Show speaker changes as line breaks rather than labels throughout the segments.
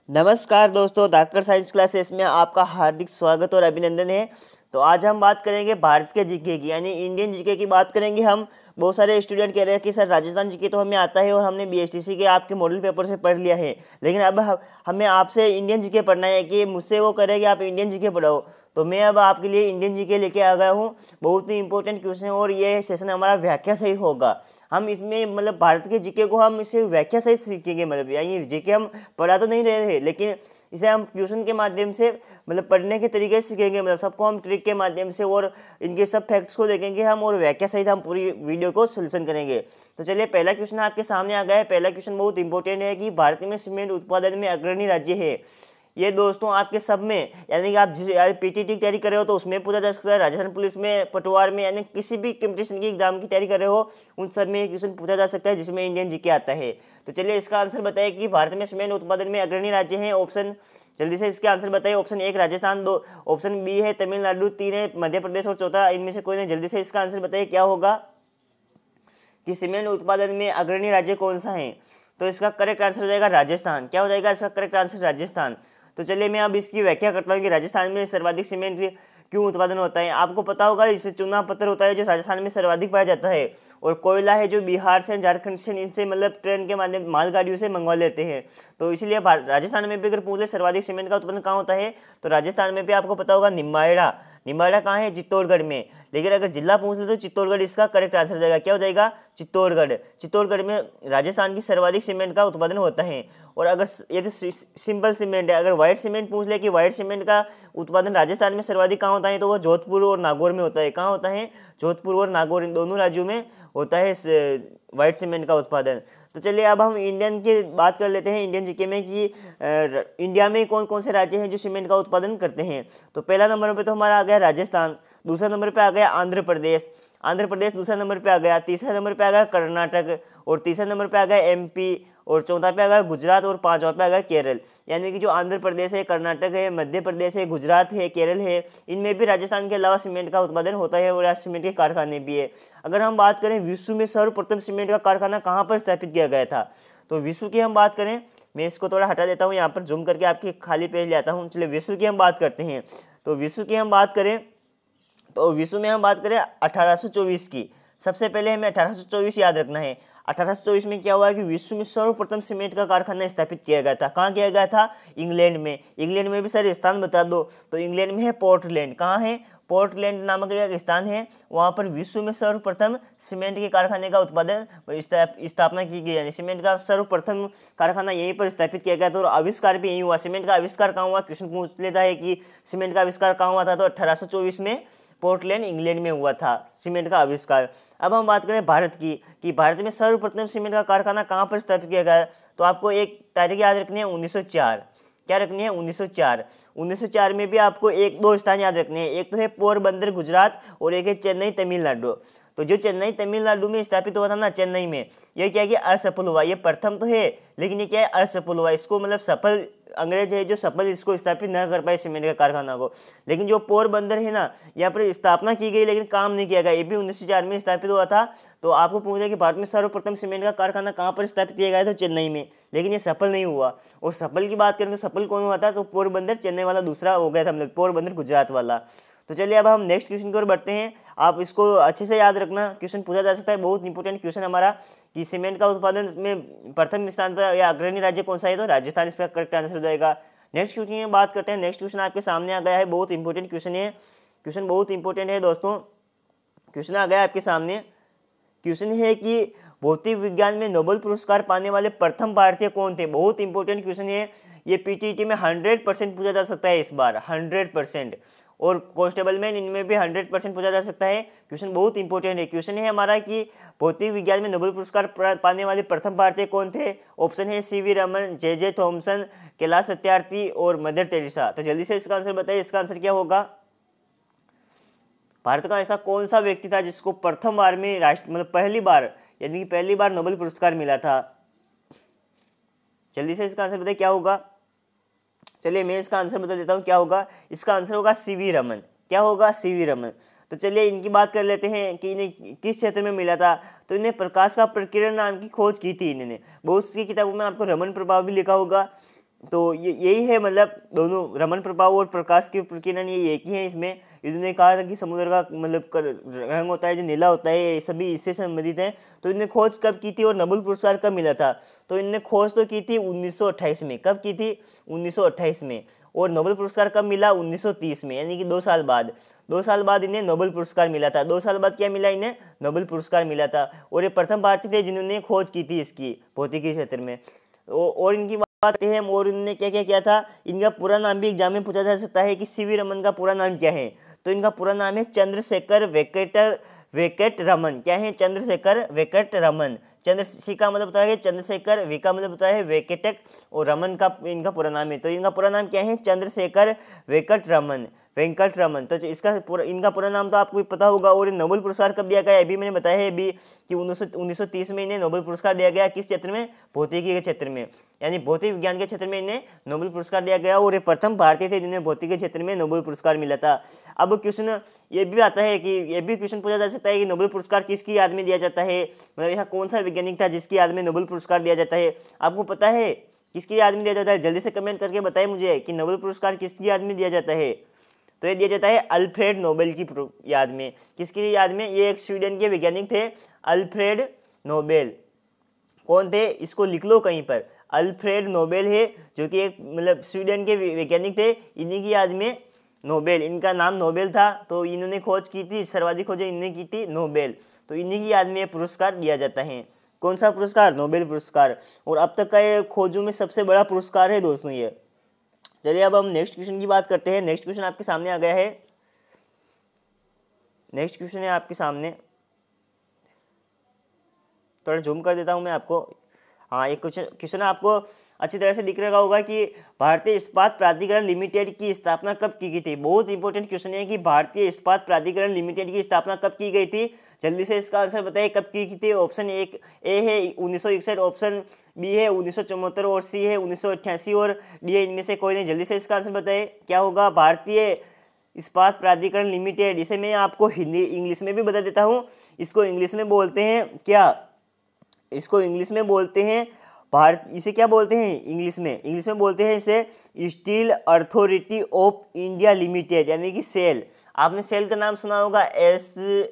नमस्कार दोस्तों, धाकड़ science classes में आपका हार्दिक स्वागत और अभिनंदन है। तो आज हम बात करेंगे भारत के जीके की, यानी इंडियन जीके की बात करेंगे हम। बहुत सारे स्टूडेंट कह रहे हैं कि सर राजस्थान जीके तो हमें आता है और हमने बीएसटीसी के आपके मॉडल पेपर से पढ़ लिया है, लेकिन अब हमें आपसे इंडियन जीके पढ़ना है। कि मुझसे वो कह रहे हैं कि आप इंडियन जीके पढ़ाओ, तो मैं अब आपके लिए इंडियन जीके लेके आ गया हूँ। बहुत ही इंपॉर्टेंट क्वेश्चन है और ये सेशन हमारा व्याख्या सहित होगा। हम इसमें मतलब भारत के जीके को हम इसे व्याख्या सहित सीखेंगे, मतलब यानी जीके हम पढ़ा तो नहीं रहे, लेकिन इसे हम ट्यूशन के माध्यम से मतलब पढ़ने के तरीके से सीखेंगे। मतलब सबको हम ट्रिक के माध्यम से और इनके सब फैक्ट्स को देखेंगे हम, और व्याख्या सहित हम पूरी वीडियो को सोल्यूशन करेंगे। तो चलिए, पहला क्वेश्चन आपके सामने आ गया है। पहला क्वेश्चन बहुत इंपॉर्टेंट है कि भारत में सीमेंट उत्पादन में अग्रणी राज्य है। ये दोस्तों आपके सब में, यानी कि आप पीटीटी की तैयारी कर रहे हो तो उसमें पूछा जा सकता है, राजस्थान पुलिस में, पटवार में, यानी किसी भी कंपटीशन की एग्जाम की तैयारी कर रहे हो उन सब में क्वेश्चन पूछा जा सकता है जिसमें इंडियन जीके आता है। तो चलिए इसका आंसर बताइए कि भारत में सीमेंट उत्पादन में अग्रणी राज्य हैं। ऑप्शन जल्दी से इसके आंसर बताइए। ऑप्शन 1 राजस्थान, 2 ऑप्शन बी है तमिलनाडु, 3 है मध्य प्रदेश और चौथा इनमें से कोई नहीं। जल्दी से इसका आंसर बताइए क्या होगा कि सीमेंट उत्पादन में अग्रणी राज्य कौन सा है। तो इसका करेक्ट आंसर हो जाएगा राजस्थान। क्या हो जाएगा इसका करेक्ट आंसर? राजस्थान। तो चलिए मैं अब इसकी व्याख्या करता हूँ कि राजस्थान में सर्वाधिक सीमेंट क्यों उत्पादन होता है। आपको पता होगा इससे चूना पत्थर होता है जो राजस्थान में सर्वाधिक पाया जाता है, और कोयला है जो बिहार से, झारखंड से, इनसे मतलब ट्रेन के माध्यम मालगाड़ियों से मंगवा लेते हैं। तो इसलिए राजस्थान में भी अगर पूछ ले सर्वाधिक सीमेंट का उत्पादन कहाँ होता है, तो राजस्थान में भी आपको पता होगा निम्बाहेड़ा। निम्बाहेड़ा कहाँ है? चित्तौड़गढ़ में। लेकिन अगर जिला पूछ ले तो चित्तौड़गढ़ इसका करेक्ट आंसर हो जाएगा। क्या हो जाएगा? चित्तौड़गढ़। चित्तौड़गढ़ में राजस्थान की सर्वाधिक सीमेंट का उत्पादन होता है। और अगर ये तो सिंपल सीमेंट है, अगर व्हाइट सीमेंट पूछ ले कि व्हाइट सीमेंट का उत्पादन राजस्थान में सर्वाधिक कहाँ होता है, तो वो जोधपुर और नागौर में होता है। कहाँ होता है? जोधपुर और नागौर, इन दोनों राज्यों में होता है व्हाइट सीमेंट का उत्पादन। तो चलिए अब हम इंडियन की बात कर लेते हैं, इंडियन जीके में, कि इंडिया में कौन कौन से राज्य हैं जो सीमेंट का उत्पादन करते हैं। तो पहला नंबर पे तो हमारा आ गया राजस्थान, दूसरा नंबर पे आ गया आंध्र प्रदेश, दूसरा नंबर पे आ गया, तीसरा नंबर पे आ गया कर्नाटक, और तीसरा नंबर पे आ गया एमपी, और चौथा पे आ गया गुजरात, और पांचवा पे आ गया केरल। यानी कि जो आंध्र प्रदेश है, कर्नाटक है, मध्य प्रदेश है, गुजरात है, केरल है, इनमें भी राजस्थान के अलावा सीमेंट का उत्पादन होता है, और यहाँ सीमेंट के कारखाने भी है। अगर हम बात करें विश्व में सर्वप्रथम सीमेंट का कारखाना कहाँ पर स्थापित किया गया था, तो विश्व की हम बात करें, मैं इसको थोड़ा हटा देता हूँ, यहाँ पर जूम करके आपके खाली पेज ले आता हूँ। चलिए विश्व की हम बात करते हैं। तो विश्व की हम बात करें तो विश्व में हम बात करें 1824 की। सबसे पहले हमें 1824 याद रखना है। 1824 में क्या हुआ कि विश्व में सर्वप्रथम सीमेंट का कारखाना स्थापित किया गया था। कहाँ किया गया था? इंग्लैंड में। इंग्लैंड में भी सर स्थान बता दो, तो इंग्लैंड में है पोर्टलैंड। कहाँ है? पोर्टलैंड नामक एक स्थान है, वहाँ पर विश्व में सर्वप्रथम सीमेंट के कारखाने का उत्पादन स्थापना की गई। यानी सीमेंट का सर्वप्रथम कारखाना यहीं पर स्थापित किया गया था, और आविष्कार भी यहीं हुआ। सीमेंट का आविष्कार कहाँ हुआ? क्वेश्चन पूछ लेता है कि सीमेंट का आविष्कार कहाँ हुआ था, तो 1824 में पोर्टलैंड इंग्लैंड में हुआ था सीमेंट का आविष्कार। अब हम बात करें भारत की, कि भारत में सर्वप्रथम सीमेंट का कारखाना कहाँ पर स्थापित किया गया, तो आपको एक तारीख याद रखनी है, 1904। क्या रखनी है? 1904। 1904 में भी आपको एक दो स्थान याद रखने हैं। एक तो है पोरबंदर गुजरात, और एक है चेन्नई तमिलनाडु। तो जो चेन्नई तमिलनाडु में स्थापित हुआ था ना, चेन्नई में, ये क्या है कि असफल हुआ। ये प्रथम तो है, लेकिन ये क्या है? असफल हुआ। इसको मतलब सफल अंग्रेज है जो सफल इसको स्थापित न कर पाए सीमेंट के कारखाना को। लेकिन जो पोरबंदर है ना, यहाँ पर स्थापना की गई लेकिन काम नहीं किया गया। ये भी 1904 में स्थापित हुआ था। तो आपको पूछा कि भारत में सर्वप्रथम सीमेंट का कारखाना कहाँ पर स्थापित किया गया था? चेन्नई में, लेकिन ये सफल नहीं हुआ। और सफल की बात करें तो सफल कौन हुआ था? तो पोरबंदर, चेन्नई वाला दूसरा हो गया था, मतलब पोरबंदर गुजरात वाला। तो चलिए अब हम नेक्स्ट क्वेश्चन की ओर बढ़ते हैं। आप इसको अच्छे से याद रखना, क्वेश्चन पूछा जा सकता है, बहुत इंपॉर्टेंट क्वेश्चन हमारा, कि सीमेंट का उत्पादन में प्रथम स्थान पर या अग्रणी राज्य कौन सा है, तो राजस्थान इसका करेक्ट आंसर हो जाएगा। नेक्स्ट क्वेश्चन की बात करते हैं। नेक्स्ट क्वेश्चन आपके सामने आ गया है, बहुत इंपॉर्टेंट क्वेश्चन है। क्वेश्चन बहुत इंपॉर्टेंट है दोस्तों। क्वेश्चन आ गया आपके सामने। क्वेश्चन है कि भौतिक विज्ञान में नोबेल पुरस्कार पाने वाले प्रथम भारतीय कौन थे। बहुत इंपॉर्टेंट क्वेश्चन है ये, पीटीटी में 100% पूछा जा सकता है इस बार, 100%, और कांस्टेबल में इनमें भी 100% पूछा जा सकता है। क्वेश्चन बहुत इंपॉर्टेंट है। क्वेश्चन है हमारा कि भौतिक विज्ञान में नोबेल पुरस्कार पाने वाले प्रथम भारतीय कौन थे। ऑप्शन है CV Raman, J Thomson, Kailash Satyarthi और मदर टेरेसा। तो जल्दी से इसका आंसर बताइए, इसका आंसर क्या होगा? भारत का ऐसा कौन सा व्यक्ति था जिसको प्रथम बार में मतलब पहली बार, यानी कि पहली बार नोबेल पुरस्कार मिला था? जल्दी से इसका आंसर बताइए क्या होगा। चलिए मैं इसका आंसर बता देता हूँ क्या होगा। इसका आंसर होगा सीवी रमन। क्या होगा? सीवी रमन। तो चलिए इनकी बात कर लेते हैं कि इन्हें किस क्षेत्र में मिला था। तो इन्हें प्रकाश का प्रकीर्णन नाम की खोज की थी इन्होंने। बहुत सी किताबों में आपको रमन प्रभाव भी लिखा होगा, तो यही है, मतलब दोनों रमन प्रभाव और प्रकाश की प्रकीर्णन ये एक ही है। इसमें इन्होंने कहा था कि समुद्र का मतलब रंग होता है जो नीला होता है, ये सभी इससे संबंधित हैं। तो इन्होंने खोज कब की थी और नोबेल पुरस्कार कब मिला था? तो इन्होंने खोज तो की थी 1928 में। कब की थी? 1928 में। और नोबेल पुरस्कार कब मिला? 1930 में, यानी कि 2 साल बाद। 2 साल बाद इन्हें नोबेल पुरस्कार मिला था। 2 साल बाद क्या मिला इन्हें? नोबेल पुरस्कार मिला था। और ये प्रथम भारतीय थे जिन्होंने खोज की थी इसकी भौतिकी क्षेत्र में। और इनकी बात है, और इन्होंने क्या क्या किया था, इनका पूरा नाम भी एग्जाम में पूछा जा सकता है कि सीवी रमन का पूरा नाम क्या है। तो इनका पूरा नाम है चंद्रशेखर वेंकट रमन। क्या है? चंद्रशेखर वेंकट रमन। सी का मतलब होता है चंद्रशेखर, वी का मतलब होता है वेंकटक, और रमन का इनका पूरा नाम है। तो इनका पूरा नाम क्या है? चंद्रशेखर वेंकट रमन। तो इनका पूरा नाम तो आपको पता होगा। और नोबेल पुरस्कार कब दिया गया? अभी मैंने बताया है अभी कि 1930 में इन्हें नोबेल पुरस्कार दिया गया। किस क्षेत्र में? भौतिकी के क्षेत्र में, यानी भौतिक विज्ञान के क्षेत्र में इन्हें नोबेल पुरस्कार दिया गया। और ये प्रथम भारतीय थे जिन्हें भौतिक के क्षेत्र में नोबेल पुरस्कार मिला था। अब क्वेश्चन ये भी आता है कि ये भी क्वेश्चन पूछा जा सकता है कि नोबेल पुरस्कार किसकी याद में दिया जाता है, मतलब यह कौन सा वैज्ञानिक था जिसकी याद में नोबेल पुरस्कार दिया जाता है? आपको पता है किसकी याद में दिया जाता है? जल्दी से कमेंट करके बताएं मुझे कि नोबेल पुरस्कार किसकी याद में दिया जाता है। तो ये दिया जाता है अल्फ्रेड नोबेल की याद में। किसकी याद में? ये एक स्वीडन के वैज्ञानिक थे, अल्फ्रेड नोबेल। कौन थे? इसको लिख लो कहीं पर, अल्फ्रेड नोबेल है, जो कि एक मतलब स्वीडन के वैज्ञानिक थे। इन्हीं की याद में नोबेल, इनका नाम नोबेल था। तो इन्होंने खोज की थी, सर्वाधिक खोजें इन्होंने की थी, नोबेल। तो इन्हीं की याद में पुरस्कार दिया जाता है। कौन सा पुरस्कार? नोबेल पुरस्कार। और अब तक का ये खोजों में सबसे बड़ा पुरस्कार है दोस्तों ये। चलिए अब हम नेक्स्ट क्वेश्चन की बात करते हैं। नेक्स्ट क्वेश्चन आपके सामने आ गया है। नेक्स्ट क्वेश्चन है आपके सामने, थोड़ा जूम कर देता हूं मैं आपको। हाँ, एक क्वेश्चन आपको अच्छी तरह से दिख रहा होगा कि भारतीय इस्पात प्राधिकरण लिमिटेड की स्थापना कब की गई थी। बहुत इंपॉर्टेंट क्वेश्चन है कि भारतीय इस्पात प्राधिकरण लिमिटेड की स्थापना कब की गई थी। जल्दी से इसका आंसर बताइए कब की थी। ऑप्शन एक ए है 1961, ऑप्शन बी है 1974, और सी है 1988, और डी है इनमें से कोई नहीं। जल्दी से इसका आंसर बताइए क्या होगा। भारतीय इस्पात प्राधिकरण लिमिटेड, इसे मैं आपको हिंदी इंग्लिश में भी बता देता हूँ। इसको इंग्लिश में बोलते हैं क्या? इसको इंग्लिश में बोलते हैं इसे क्या बोलते हैं इंग्लिश में बोलते हैं इसे steel authority of India limited, यानी कि सेल। आपने सेल का नाम सुना होगा, SAIL,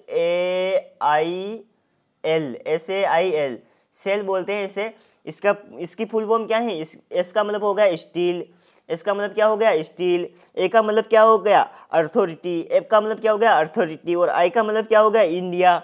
सेल बोलते हैं इसे। इसकी फुल फॉर्म क्या है? एस का मतलब हो गया स्टील, एस का मतलब क्या हो गया? स्टील। ए का मतलब क्या हो गया? अथॉरिटी। एफ का मतलब क्या हो गया? अथॉरिटी। और आई का मतलब क्या हो गया? इंडिया।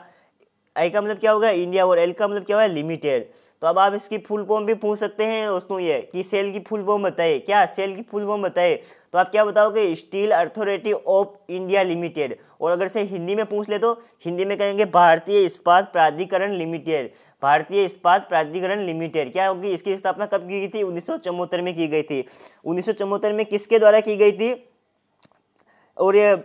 आई का मतलब क्या होगा? इंडिया। और एल का मतलब क्या होगा? लिमिटेड। तो अब आप इसकी फुल फॉर्म भी पूछ सकते हैं दोस्तों, ये कि सेल की फुल फॉर्म बताइए। क्या? सेल की फुल फॉर्म बताइए। तो आप क्या बताओगे? Steel authority of India limited. और अगर से हिंदी में पूछ ले तो हिंदी में कहेंगे भारतीय इस्पात प्राधिकरण लिमिटेड। भारतीय इस्पात प्राधिकरण लिमिटेड क्या होगी? इसकी स्थापना कब की गई थी? 1974 में की गई थी। 1974 में किसके द्वारा की गई थी? और ये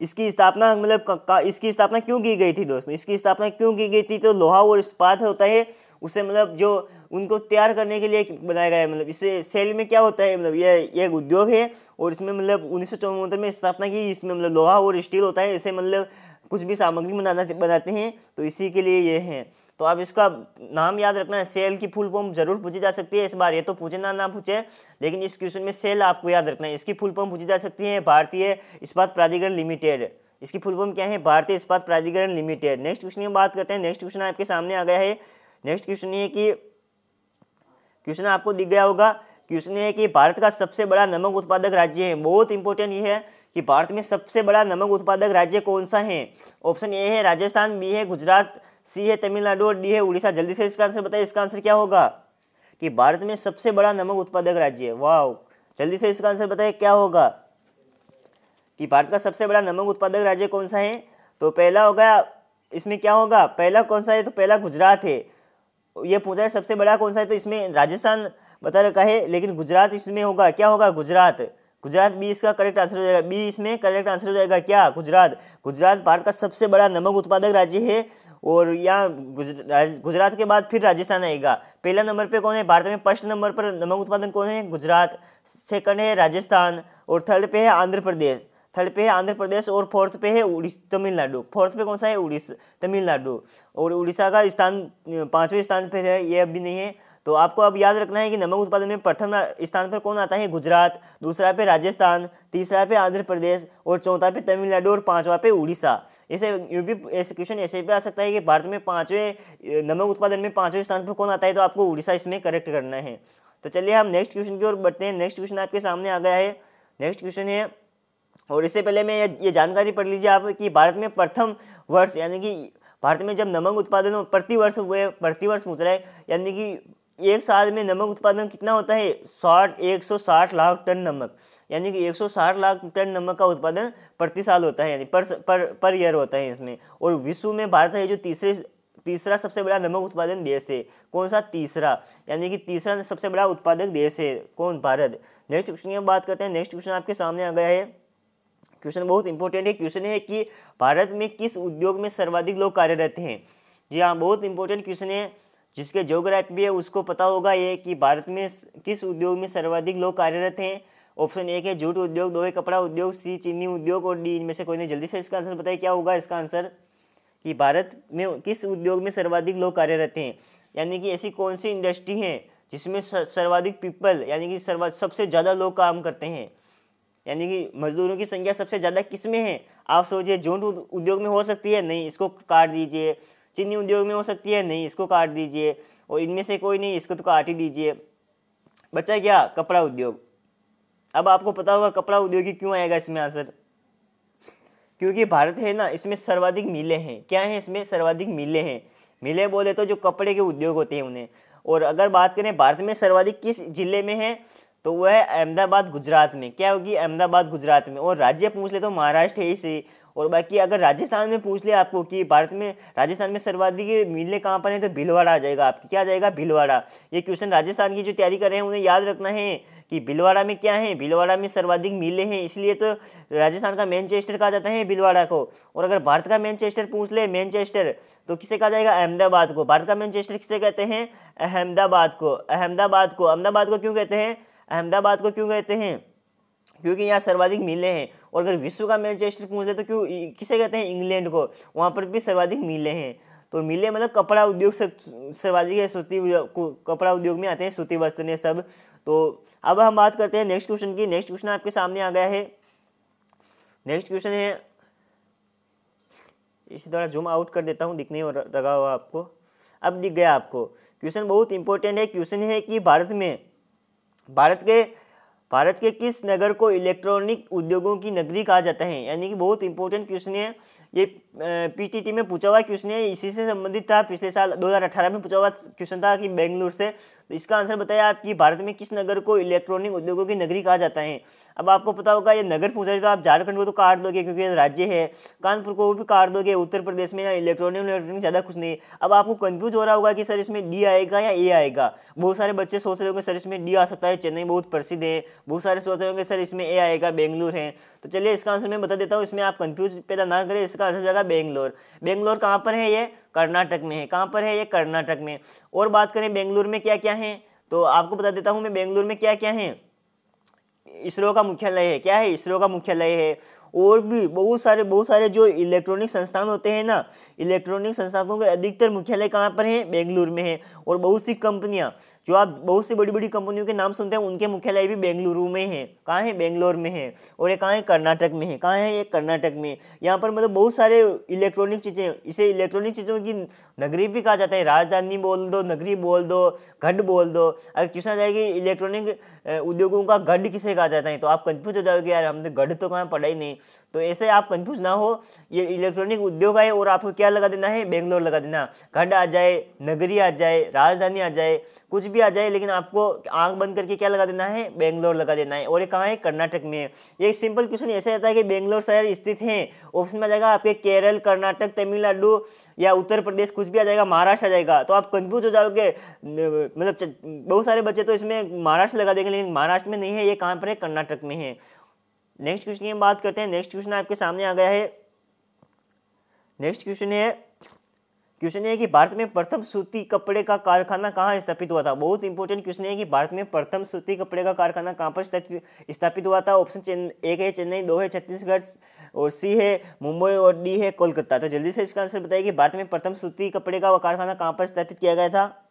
इसकी स्थापना मतलब इसकी स्थापना क्यों की गई थी दोस्तों? इसकी स्थापना क्यों की गई थी? तो लोहा और इस्पात होता है, उसे मतलब जो उनको तैयार करने के लिए बनाया गया है। मतलब इससे सेल में क्या होता है, मतलब ये एक उद्योग है, और इसमें मतलब 1974 में स्थापना की। इसमें मतलब लोहा और स्टील होता है, इसे मतलब कुछ भी सामग्री बनाते हैं, तो इसी के लिए ये हैं। तो आप इसका नाम याद रखना है। सेल की फुल फॉर्म जरूर पूछी जा सकती है इस बार, ये तो पूछे ना पूछे, लेकिन इस क्वेश्चन में सेल आपको याद रखना है। इसकी फुल फॉर्म पूछी जा सकती है भारतीय इस्पात प्राधिकरण लिमिटेड। इसकी फुल फॉर्म क्या है? भारतीय इस्पात प्राधिकरण लिमिटेड। नेक्स्ट क्वेश्चन की बात करते हैं। नेक्स्ट क्वेश्चन आपके सामने आ गया है। नेक्स्ट क्वेश्चन ये कि क्वेश्चन आपको दिख गया होगा। क्वेश्चन है कि भारत का सबसे बड़ा नमक उत्पादक राज्य है। बहुत इंपॉर्टेंट ये है कि भारत में सबसे बड़ा नमक उत्पादक राज्य कौन सा है। ऑप्शन ए है राजस्थान, बी है गुजरात, सी है तमिलनाडु, और डी है उड़ीसा। जल्दी से इसका आंसर बताइए। इसका आंसर क्या होगा कि भारत में सबसे बड़ा नमक उत्पादक राज्य है। वाह, जल्दी से इसका आंसर बताइए क्या होगा कि भारत का सबसे बड़ा नमक उत्पादक राज्य कौन सा है। तो पहला होगा, इसमें क्या होगा? पहला कौन सा है? तो पहला गुजरात है। ये पूछा है सबसे बड़ा कौन सा है, तो इसमें राजस्थान बता रखा है, लेकिन गुजरात इसमें होगा। क्या होगा? गुजरात। गुजरात बी इसका करेक्ट आंसर हो जाएगा। बी इसमें करेक्ट आंसर हो जाएगा। क्या? गुजरात। गुजरात भारत का सबसे बड़ा नमक उत्पादक राज्य है। और यहाँ गुजरात के बाद फिर राजस्थान आएगा। पहला नंबर पे कौन है भारत में? फर्स्ट नंबर पर नमक उत्पादन कौन है? गुजरात। सेकंड है राजस्थान, और थर्ड पे है आंध्र प्रदेश। और फोर्थ पे है तमिलनाडु। फोर्थ पे कौन सा है? तमिलनाडु। और उड़ीसा का स्थान 5वें स्थान पर है, ये अभी नहीं है। तो आपको अब याद रखना है कि नमक उत्पादन में प्रथम स्थान पर कौन आता है, गुजरात, दूसरा पे राजस्थान, तीसरा पे आंध्र प्रदेश और चौथा पे तमिलनाडु और पांचवा पे उड़ीसा। ऐसे यूपी ऐसे क्वेश्चन ऐसे भी आ सकता है कि भारत में पांचवें नमक उत्पादन में पांचवें स्थान पर कौन आता है, तो आपको उड़ीसा इसमें करेक्ट करना है। तो चलिए हम नेक्स्ट क्वेश्चन की ओर बढ़ते हैं। नेक्स्ट क्वेश्चन आपके सामने आ गया है। नेक्स्ट क्वेश्चन है, और इससे पहले मैं ये जानकारी पढ़ लीजिए आप कि भारत में प्रथम वर्ष यानी कि भारत में जब नमक उत्पादन प्रतिवर्ष पूछ रहा है, यानी कि एक साल में नमक उत्पादन कितना होता है, 160 लाख टन नमक, यानी कि 160 लाख टन नमक का उत्पादन प्रति साल होता है, यानी पर ईयर होता है इसमें। और विश्व में भारत है जो तीसरा सबसे बड़ा नमक उत्पादन देश है। कौन सा, तीसरा, यानी कि तीसरा सबसे बड़ा उत्पादक देश है कौन, भारत। नेक्स्ट क्वेश्चन की हम बात करते हैं। नेक्स्ट क्वेश्चन आपके सामने आ गया है। क्वेश्चन बहुत इंपॉर्टेंट है। क्वेश्चन है कि भारत में किस उद्योग में सर्वाधिक लोग कार्यरत हैं। जी हाँ, बहुत इंपॉर्टेंट क्वेश्चन है। जिसके ज्योग्राफी भी है उसको पता होगा ये कि भारत में किस उद्योग में सर्वाधिक लोग कार्यरत हैं। ऑप्शन एक है जूट उद्योग, 2 है कपड़ा उद्योग, सी चीनी उद्योग और डी इनमें से कोई नहीं। जल्दी से इसका आंसर बताइए क्या होगा इसका आंसर, कि भारत में किस उद्योग में सर्वाधिक लोग कार्यरत हैं, यानी कि ऐसी कौन सी इंडस्ट्री है जिसमें सर्वाधिक पीपल यानी कि सबसे ज़्यादा लोग काम करते हैं, यानी कि मजदूरों की संख्या सबसे ज़्यादा किस में है। आप सोचिए, जूट उद्योग में हो सकती है, नहीं, इसको काट दीजिए। चीनी उद्योग में हो सकती है, नहीं, इसको काट दीजिए। और इनमें से कोई नहीं, इसको तो काट ही दीजिए। बचा क्या, कपड़ा उद्योग। अब आपको पता होगा कपड़ा उद्योग ही क्यों आएगा इसमें आंसर, क्योंकि भारत है ना, इसमें सर्वाधिक मिलें हैं। क्या है, इसमें सर्वाधिक मिलें हैं। मिलें बोले तो जो कपड़े के उद्योग होते हैं उन्हें। और अगर बात करें भारत में सर्वाधिक किस जिले में है, तो वह है अहमदाबाद गुजरात में। क्या होगी, अहमदाबाद गुजरात में। और राज्य पूछ ले तो महाराष्ट्र है इसी। और बाकी अगर राजस्थान में पूछ ले आपको कि भारत में राजस्थान में सर्वाधिक मिलें कहाँ पर हैं, तो भीलवाड़ा आ जाएगा आपकी। क्या आ जाएगा, भीलवाड़ा। ये क्वेश्चन राजस्थान की जो तैयारी कर रहे हैं उन्हें याद रखना है कि भीलवाड़ा में क्या है, भीलवाड़ा में सर्वाधिक मिलें हैं, इसलिए तो राजस्थान का मैनचेस्टर कहा जाता है भीलवाड़ा को। और अगर भारत का मैनचेस्टर पूछ ले, मैनचेस्टर, तो किसे कहा जाएगा, अहमदाबाद को। भारत का मैनचेस्टर किसे कहते हैं, अहमदाबाद को। अहमदाबाद को क्यों कहते हैं, अहमदाबाद को क्यों कहते हैं, क्योंकि यहाँ सर्वाधिक मिलें हैं। और अगर विश्व का मैनचेस्टर पूछ ले तो क्यों किसे कहते हैं, इंग्लैंड को, वहाँ पर भी सर्वाधिक मिलें हैं। तो मिलें मतलब कपड़ा उद्योग से सर्वाधिक है, सूती कपड़ा उद्योग में आते हैं सूती वस्त्र ने सब। तो अब हम बात करते हैं नेक्स्ट क्वेश्चन की। नेक्स्ट क्वेश्चन आपके सामने आ गया है। नेक्स्ट क्वेश्चन है, इसी तरह जूम आउट कर देता हूँ, दिखने लगा हुआ आपको, अब दिख गया आपको। क्वेश्चन बहुत इंपॉर्टेंट है। क्वेश्चन है कि भारत के किस नगर को इलेक्ट्रॉनिक उद्योगों की नगरी कहा जाता है, यानी कि बहुत इंपॉर्टेंट क्वेश्चन है ये। पीटीटी में पूछा हुआ क्वेश्चन है, इसी से संबंधित था। पिछले साल 2018 में पूछा हुआ क्वेश्चन था कि बेंगलुरु से। तो इसका आंसर बताया आप कि भारत में किस नगर को इलेक्ट्रॉनिक उद्योगों की नगरी कहा जाता है। अब आपको पता होगा ये नगर पूछ रहे तो आप झारखंड को तो काट दोगे क्योंकि ये राज्य है, कानपुर को भी काट दोगे। उत्तर प्रदेश में ना इलेक्ट्रॉनिक ज़्यादा कुछ नहीं। अब आपको कंफ्यूज हो रहा होगा कि सर इसमें डी आएगा या ए आएगा। बहुत सारे बच्चे सोच रहे होंगे सर इसमें डी आ सकता है, चेन्नई बहुत प्रसिद्ध है। बहुत सारे सोच रहे होंगे सर इसमें ए आएगा, बेंगलुरु है। तो चलिए इसका आंसर मैं बता देता हूँ, इसमें आप कंफ्यूज पैदा ना करें। इसका आंसर जाएगा बेंगलोर। बेंगलोर कहाँ पर है, ये कर्नाटक में है। कहाँ पर है, ये कर्नाटक में। और बात करें बेंगलुरु में क्या क्या है, तो आपको बता देता हूँ मैं बेंगलुरु में क्या क्या है। इसरो का मुख्यालय है। क्या है, इसरो का मुख्यालय है। और भी बहुत सारे जो इलेक्ट्रॉनिक संस्थान होते हैं ना, इलेक्ट्रॉनिक संस्थानों के अधिकतर मुख्यालय कहाँ पर है, बेंगलुरु में है। और बहुत सी कंपनियां, जो आप बहुत सी बड़ी बड़ी कंपनियों के नाम सुनते हैं, उनके मुख्यालय भी बेंगलुरु में है। कहाँ है, बेंगलोर में है। और ये कहाँ है, कर्नाटक में है। कहाँ है, ये कर्नाटक में। यहाँ पर मतलब बहुत सारे इलेक्ट्रॉनिक चीज़ें, इसे इलेक्ट्रॉनिक चीज़ों की नगरी भी कहा जाता है। राजधानी बोल दो, नगरी बोल दो, गढ़ बोल दो। अगर क्वेश्चन आ जाएगी इलेक्ट्रॉनिक उद्योगों का गढ़ किसे कहा जाता है, तो आप कंफ्यूज हो जाओगे, यार हमने गढ़ तो कहाँ पढ़ा ही नहीं। तो ऐसे आप कंफ्यूज ना हो, ये इलेक्ट्रॉनिक उद्योग है और आपको क्या लगा देना है, बेंगलोर लगा देना। गढ़ आ जाए, नगरी आ जाए, राजधानी आ जाए, कुछ भी आ जाए, लेकिन आपको आंख बंद करके क्या लगा देना है, बेंगलोर लगा देना है। और ये कहाँ है, कर्नाटक में है। ये सिंपल क्वेश्चन ऐसे आता है कि बेंगलोर शहर स्थित है। ऑप्शन में आ जाएगा आपके केरल, कर्नाटक, तमिलनाडु या उत्तर प्रदेश, कुछ भी आ जाएगा, महाराष्ट्र आ जाएगा। तो आप कंफ्यूज हो जाओगे। मतलब बहुत सारे बच्चे तो इसमें महाराष्ट्र लगा देंगे, लेकिन महाराष्ट्र में नहीं है, ये कहाँ पर है, कर्नाटक में है। नेक्स्ट क्वेश्चन की हम बात करते हैं। नेक्स्ट क्वेश्चन आपके सामने आ गया है। नेक्स्ट क्वेश्चन है कि भारत में प्रथम सूती कपड़े का कारखाना कहाँ स्थापित हुआ था। बहुत इंपॉर्टेंट क्वेश्चन है कि भारत में प्रथम सूती कपड़े का कारखाना कहाँ पर स्थापित हुआ था। ऑप्शन एक है चेन्नई, 2 है छत्तीसगढ़ और सी है मुंबई और डी है कोलकाता। तो जल्दी से इसका आंसर बताइए कि भारत में प्रथम सूती कपड़े का कारखाना कहाँ पर स्थापित किया गया था।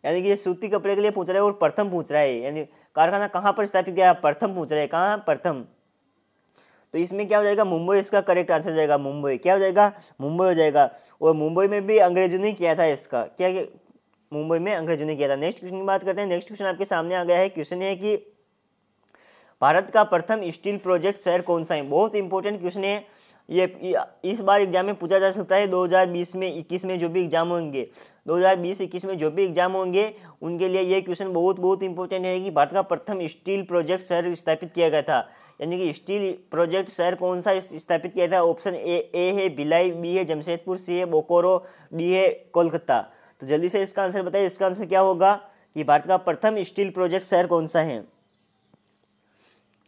यानी कि ये सूती कपड़े के लिए पूछ रहा है और प्रथम पूछ रहा है, यानी कारखाना कहाँ पर स्थापित किया, प्रथम पूछ रहा है, कहाँ, प्रथम। तो इसमें क्या हो जाएगा, मुंबई इसका करेक्ट आंसर हो जाएगा, मुंबई। क्या हो जाएगा, मुंबई हो जाएगा। और मुंबई में भी अंग्रेजों ने किया था इसका, क्या मुंबई में अंग्रेजों ने किया था। नेक्स्ट क्वेश्चन की बात करते हैं। नेक्स्ट क्वेश्चन आपके सामने आ गया है। क्वेश्चन है कि भारत का प्रथम स्टील प्रोजेक्ट शहर कौन सा है। बहुत इंपॉर्टेंट क्वेश्चन है ये, इस बार एग्जाम में पूछा जा सकता है। 2020 में 21 में जो भी एग्जाम होंगे, 2020-21 में जो भी एग्जाम होंगे उनके लिए ये क्वेश्चन बहुत बहुत इंपॉर्टेंट है कि भारत का प्रथम स्टील प्रोजेक्ट शहर स्थापित किया गया था, यानी कि स्टील प्रोजेक्ट शहर कौन सा स्थापित किया था। ऑप्शन ए है भिलाई, बी है जमशेदपुर, सी है बोकारो, डी है कोलकाता। तो जल्दी से इसका आंसर बताइए, इसका आंसर क्या होगा कि भारत का प्रथम स्टील प्रोजेक्ट शहर कौन सा है।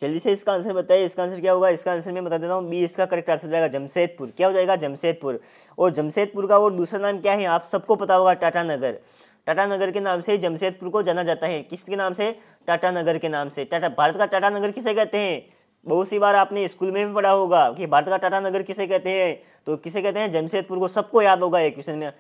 जल्दी से इसका आंसर बताइए, इसका आंसर क्या होगा। इसका आंसर मैं बता देता हूँ, बी इसका करेक्ट आंसर हो जाएगा, जमशेदपुर। क्या हो जाएगा, जमशेदपुर। और जमशेदपुर का और दूसरा नाम क्या है, आप सबको पता होगा, टाटा नगर। टाटा नगर के नाम से जमशेदपुर को जाना जाता है। किसके नाम से, टाटा नगर के नाम से। टाटा, भारत का टाटा नगर किसे कहते हैं, बहुत सी बार आपने स्कूल में भी पढ़ा होगा कि भारत का टाटा नगर किसे कहते हैं, तो किसे कहते हैं, जमशेदपुर को। सबको याद होगा ये क्वेश्चन में,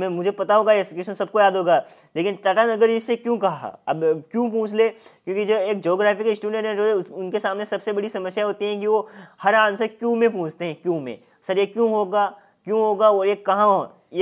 मुझे पता होगा, ये क्वेश्चन सबको याद होगा। लेकिन टाटा नगर इससे क्यों कहा, अब क्यों पूछ ले, क्योंकि जो एक ज्योग्राफी के स्टूडेंट है उनके सामने सबसे बड़ी समस्या होती है कि वो हर आंसर क्यों में पूछते हैं। क्यों में, सर ये क्यों होगा, क्यों होगा, और ये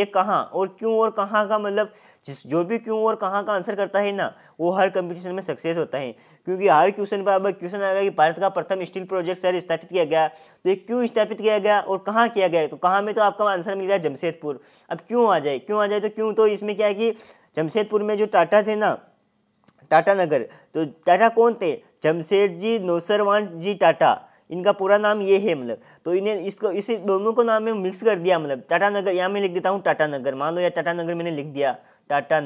कहाँ और क्यों और कहाँ का मतलब जो भी क्यों और कहाँ का आंसर करता है ना, वो हर कंपटीशन में सक्सेस होता है। क्योंकि हर क्वेश्चन पर अब क्वेश्चन आएगा कि भारत का प्रथम स्टील प्रोजेक्ट शहर स्थापित किया गया, तो ये क्यों स्थापित किया गया और कहाँ किया गया। तो कहाँ में तो आपका आंसर मिल गया जमशेदपुर। अब क्यों आ जाए तो क्यों, तो इसमें क्या है कि जमशेदपुर में जो टाटा थे ना, टाटा नगर, तो टाटा कौन थे, जमशेदजी नौसरवान जी टाटा, इनका पूरा नाम ये है। मतलब तो इन्हें इसको इसे दोनों को नाम में मिक्स कर दिया। मतलब टाटा नगर, यहाँ मैं लिख देता हूँ टाटा नगर, मान लो या टाटा नगर मैंने लिख दिया, टाटा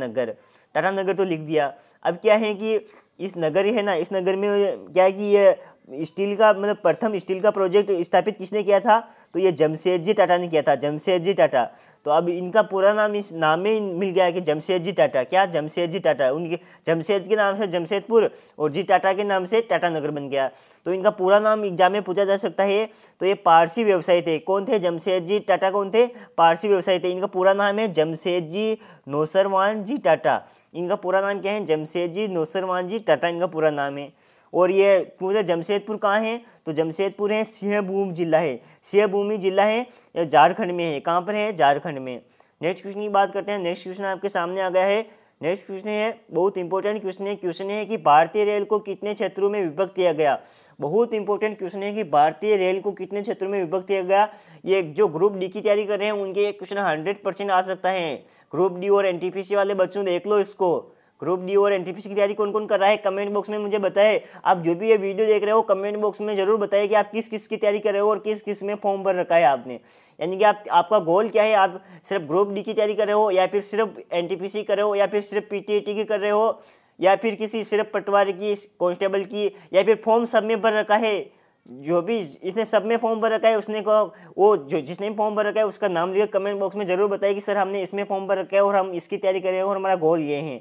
नगर तो लिख दिया। अब क्या है कि इस नगर है ना, इस नगर में क्या है कि ये स्टील का मतलब प्रथम स्टील का प्रोजेक्ट स्थापित किसने किया था, तो ये जमशेदजी टाटा ने किया था, जमशेदजी टाटा। तो अब इनका पूरा नाम इस नाम में मिल गया कि जमशेदजी टाटा। क्या, जमशेदजी टाटा। उनके जमशेद के नाम से जमशेदपुर और जी टाटा के नाम से टाटा नगर बन गया। तो इनका पूरा नाम एग्जाम में पूछा जा सकता है। तो ये पारसी व्यवसायी थे। कौन थे, जमशेदजी टाटा कौन थे, पारसी व्यवसायी थे। इनका पूरा नाम है जमशेदजी नौसरवान जी टाटा। इनका पूरा नाम क्या है, जमशेदजी नौसरवान जी टाटा इनका पूरा नाम है। और ये पूरे जमशेदपुर कहाँ है, तो जमशेदपुर है सिंहभूम जिला है, सिंहभूमि जिला है, झारखंड में है। कहाँ पर है, झारखंड में। नेक्स्ट क्वेश्चन की बात करते हैं। नेक्स्ट क्वेश्चन आपके सामने आ गया है। नेक्स्ट क्वेश्चन है, बहुत इंपॉर्टेंट क्वेश्चन है कि भारतीय रेल को कितने क्षेत्रों में विभक्त किया गया। बहुत इंपॉर्टेंट क्वेश्चन है कि भारतीय रेल को कितने क्षेत्रों में विभक्त किया गया। ये जो ग्रुप डी की तैयारी कर रहे हैं उनके ये क्वेश्चन 100% आ सकता है। ग्रुप डी और एनटीपीसी वाले बच्चों देख लो इसको। ग्रुप डी और एनटीपीसी की तैयारी कौन कौन कर रहा है, कमेंट बॉक्स में मुझे बताए। आप जो भी ये वीडियो देख रहे हो कमेंट बॉक्स में जरूर बताइए कि आप किस किस की तैयारी कर रहे हो और किस किस में फॉर्म भर रखा है आपने। यानी कि आपका गोल क्या है, आप सिर्फ ग्रुप डी की तैयारी कर रहे हो या फिर सिर्फ एनटीपीसी कर रहे हो या फिर सिर्फ पीटीएटी की कर रहे हो या फिर किसी सिर्फ पटवारी की, कांस्टेबल की, या फिर फॉर्म सब में भर रखा है। जो भी इसने सब में फॉर्म भर रखा है उसने को वो जो जिसने फॉर्म भर रखा है उसका नाम लिखकर कमेंट बॉक्स में जरूर बताइए कि सर हमने इसमें फॉर्म भर रखा है और हम इसकी तैयारी कर रहे हैं और हमारा गोल ये है।